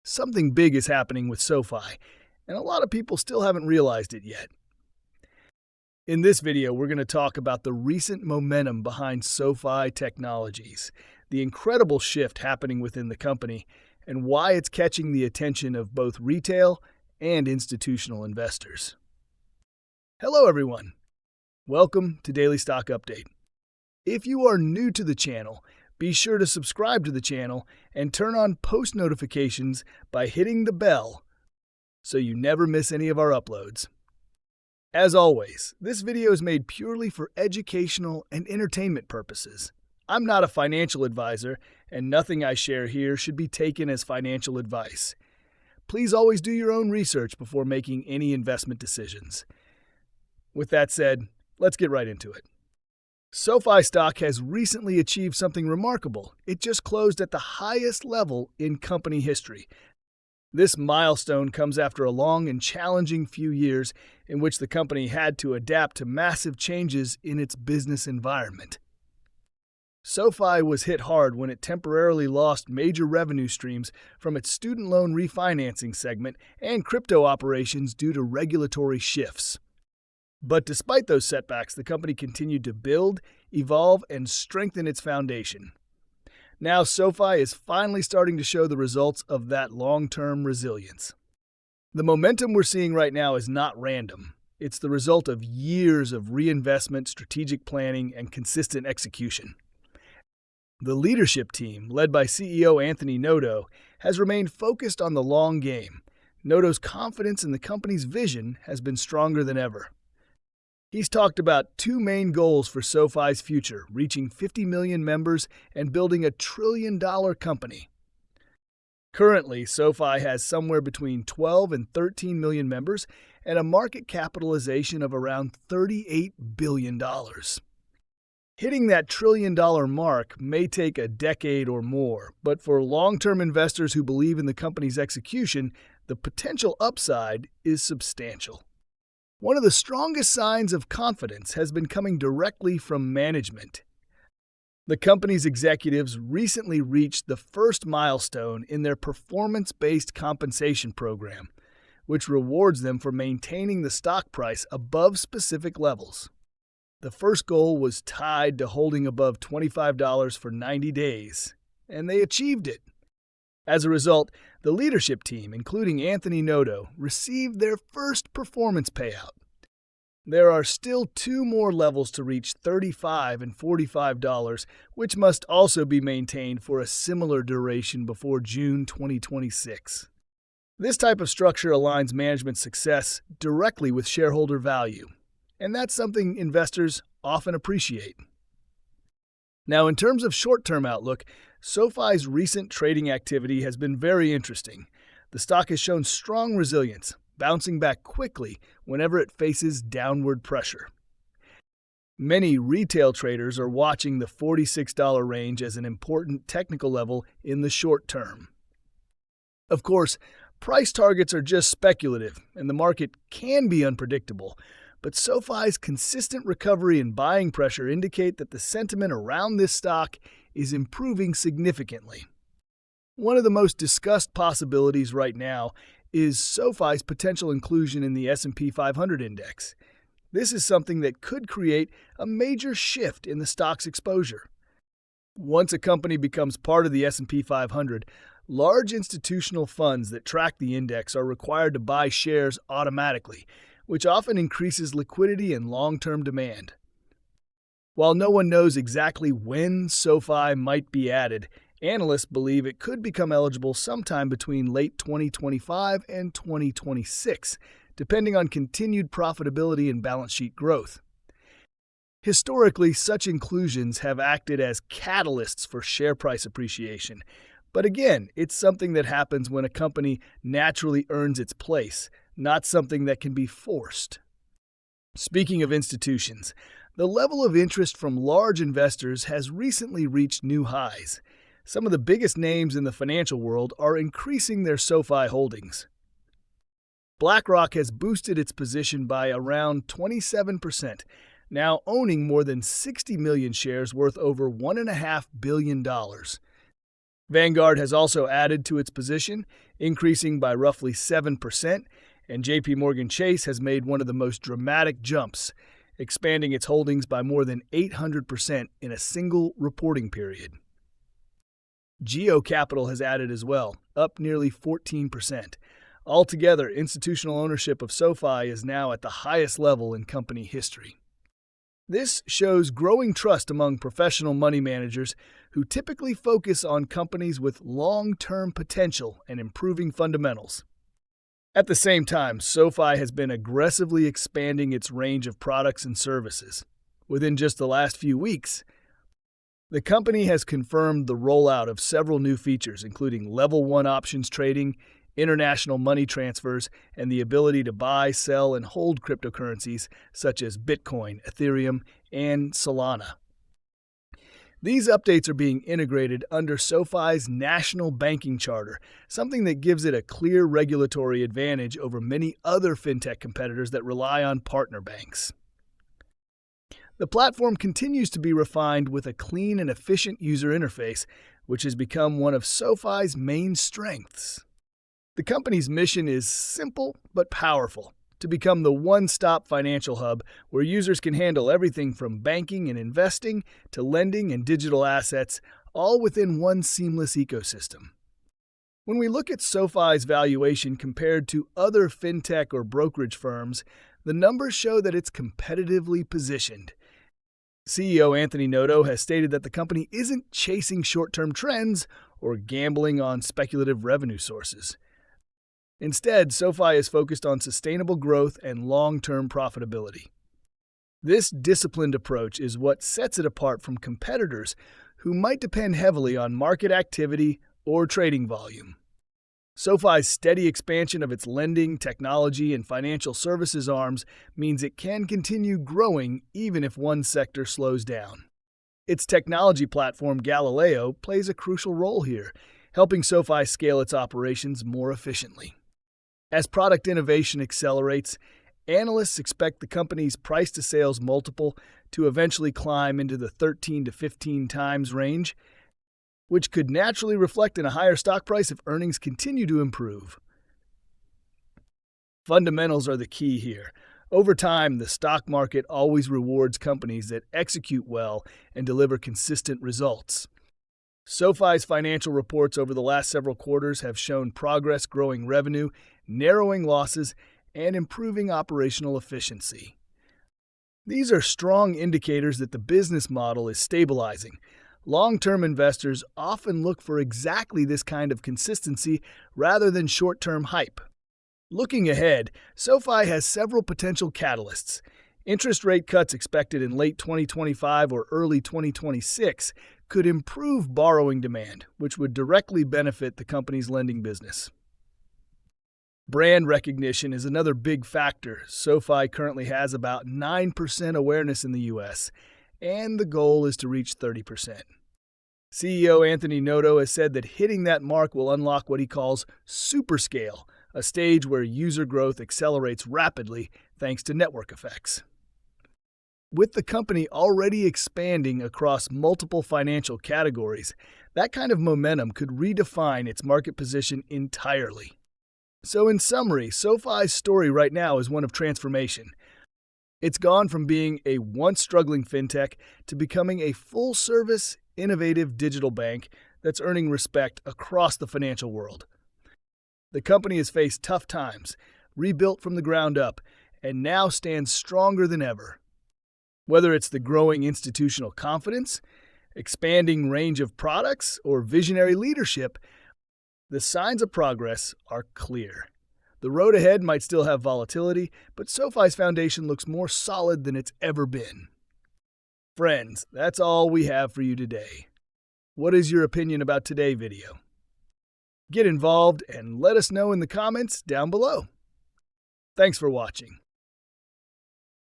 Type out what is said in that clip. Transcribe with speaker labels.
Speaker 1: Something big is happening with SoFi, and a lot of people still haven't realized it yet. In this video, we're going to talk about the recent momentum behind SoFi Technologies, the incredible shift happening within the company, and why it's catching the attention of both retail and institutional investors. Hello, everyone. Welcome to Daily Stock Update. If you are new to the channel, be sure to subscribe to the channel and turn on post notifications by hitting the bell so you never miss any of our uploads. As always, this video is made purely for educational and entertainment purposes. I'm not a financial advisor, and nothing I share here should be taken as financial advice. Please always do your own research before making any investment decisions. With that said, let's get right into it. SoFi stock has recently achieved something remarkable. It just closed at the highest level in company history. This milestone comes after a long and challenging few years in which the company had to adapt to massive changes in its business environment. SoFi was hit hard when it temporarily lost major revenue streams from its student loan refinancing segment and crypto operations due to regulatory shifts. But despite those setbacks, the company continued to build, evolve, and strengthen its foundation. Now, SoFi is finally starting to show the results of that long-term resilience. The momentum we're seeing right now is not random. It's the result of years of reinvestment, strategic planning, and consistent execution. The leadership team, led by CEO Anthony Noto, has remained focused on the long game. Noto's confidence in the company's vision has been stronger than ever. He's talked about two main goals for SoFi's future: reaching 50 million members and building a $1 trillion company. Currently, SoFi has somewhere between 12 and 13 million members and a market capitalization of around $38 billion. Hitting that $1 trillion mark may take a decade or more, but for long-term investors who believe in the company's execution, the potential upside is substantial. One of the strongest signs of confidence has been coming directly from management. The company's executives recently reached the first milestone in their performance-based compensation program, which rewards them for maintaining the stock price above specific levels. The first goal was tied to holding above $25 for 90 days, and they achieved it. As a result, the leadership team, including Anthony Noto, received their first performance payout. There are still two more levels to reach $35 and $45, which must also be maintained for a similar duration before June 2026. This type of structure aligns management success directly with shareholder value, and that's something investors often appreciate. Now, in terms of short-term outlook, SoFi's recent trading activity has been very interesting. The stock has shown strong resilience, bouncing back quickly whenever it faces downward pressure. Many retail traders are watching the $46 range as an important technical level in the short term. Of course, price targets are just speculative, and the market can be unpredictable, but SoFi's consistent recovery and buying pressure indicate that the sentiment around this stock is improving significantly. One of the most discussed possibilities right now is SoFi's potential inclusion in the S&P 500 index. This is something that could create a major shift in the stock's exposure. Once a company becomes part of the S&P 500, large institutional funds that track the index are required to buy shares automatically, which often increases liquidity and long-term demand. While no one knows exactly when SoFi might be added, analysts believe it could become eligible sometime between late 2025 and 2026, depending on continued profitability and balance sheet growth. Historically, such inclusions have acted as catalysts for share price appreciation. But again, it's something that happens when a company naturally earns its place, not something that can be forced. Speaking of institutions, the level of interest from large investors has recently reached new highs. Some of the biggest names in the financial world are increasing their SoFi holdings. BlackRock has boosted its position by around 27%, now owning more than 60 million shares worth over $1.5 billion. Vanguard has also added to its position, increasing by roughly 7%, and JP Morgan Chase has made one of the most dramatic jumps, expanding its holdings by more than 800% in a single reporting period. Geo Capital has added as well, up nearly 14%. Altogether, institutional ownership of SoFi is now at the highest level in company history. This shows growing trust among professional money managers who typically focus on companies with long-term potential and improving fundamentals. At the same time, SoFi has been aggressively expanding its range of products and services. Within just the last few weeks, the company has confirmed the rollout of several new features, including Level 1 options trading, international money transfers, and the ability to buy, sell, and hold cryptocurrencies such as Bitcoin, Ethereum, and Solana. These updates are being integrated under SoFi's national banking charter, something that gives it a clear regulatory advantage over many other fintech competitors that rely on partner banks. The platform continues to be refined with a clean and efficient user interface, which has become one of SoFi's main strengths. The company's mission is simple but powerful: to become the one-stop financial hub where users can handle everything from banking and investing to lending and digital assets, all within one seamless ecosystem. When we look at SoFi's valuation compared to other fintech or brokerage firms, the numbers show that it's competitively positioned. CEO Anthony Noto has stated that the company isn't chasing short-term trends or gambling on speculative revenue sources. Instead, SoFi is focused on sustainable growth and long-term profitability. This disciplined approach is what sets it apart from competitors who might depend heavily on market activity or trading volume. SoFi's steady expansion of its lending, technology, and financial services arms means it can continue growing even if one sector slows down. Its technology platform, Galileo, plays a crucial role here, helping SoFi scale its operations more efficiently. As product innovation accelerates, analysts expect the company's price-to-sales multiple to eventually climb into the 13 to 15 times range, which could naturally reflect in a higher stock price if earnings continue to improve. Fundamentals are the key here. Over time, the stock market always rewards companies that execute well and deliver consistent results. SoFi's financial reports over the last several quarters have shown progress growing revenue, narrowing losses, and improving operational efficiency. These are strong indicators that the business model is stabilizing. Long-term investors often look for exactly this kind of consistency rather than short-term hype. Looking ahead, SoFi has several potential catalysts. Interest rate cuts expected in late 2025 or early 2026 could improve borrowing demand, which would directly benefit the company's lending business. Brand recognition is another big factor. SoFi currently has about 9% awareness in the U.S., and the goal is to reach 30%. CEO Anthony Noto has said that hitting that mark will unlock what he calls superscale, a stage where user growth accelerates rapidly thanks to network effects. With the company already expanding across multiple financial categories, that kind of momentum could redefine its market position entirely. So in summary, SoFi's story right now is one of transformation. It's gone from being a once struggling fintech to becoming a full-service, innovative digital bank that's earning respect across the financial world. The company has faced tough times, rebuilt from the ground up, and now stands stronger than ever. Whether it's the growing institutional confidence, expanding range of products, or visionary leadership, the signs of progress are clear. The road ahead might still have volatility, but SoFi's foundation looks more solid than it's ever been. Friends, that's all we have for you today. What is your opinion about today's video? Get involved and let us know in the comments down below. Thanks for watching.